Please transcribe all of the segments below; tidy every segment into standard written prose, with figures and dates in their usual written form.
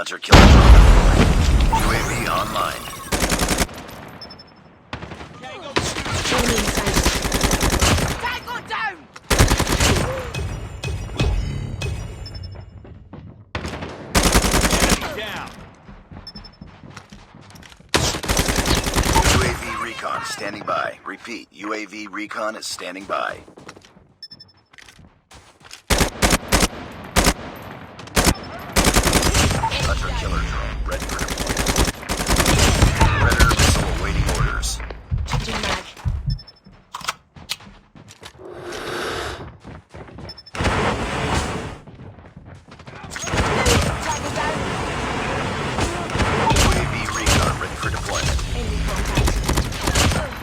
Hunter killer drone. UAV online. Enemy in sight. Tango down! Down. UAV recon standing by. Repeat, UAV recon is standing by. Hunter killer drone ready for deployment. Predator missile awaiting orders. Changing mag. Tango down! UAV recon ready for deployment. Enemy contact.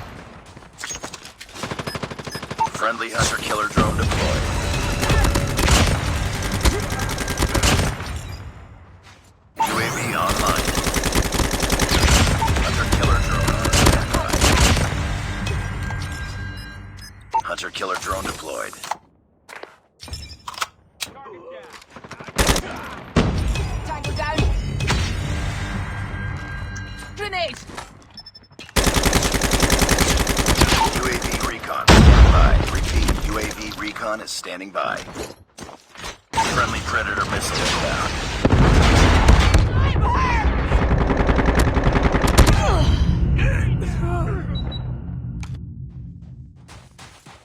Friendly hunter killer drone deployed. UAV online. Hunter killer drone standby. Hunter killer drone deployed. Tango down! Grenade! UAV recon standing by. Repeat, UAV recon is standing by. Friendly predator missile inbound.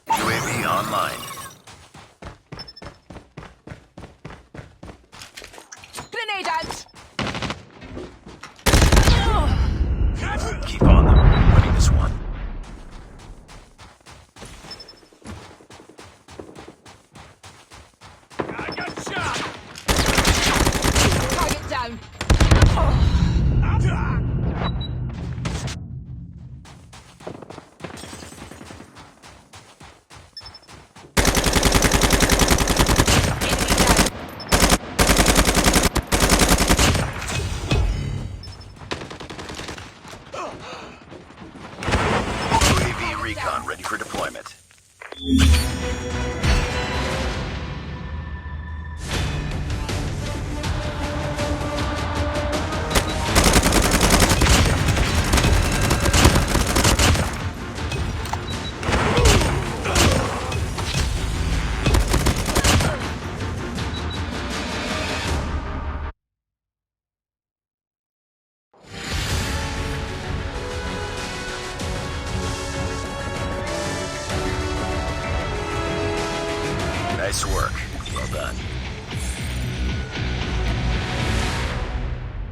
UAV online. Grenade out! Keep on them. We're winning this one. I got shot. Target down! UAV recon ready for deployment. Nice work. Well done.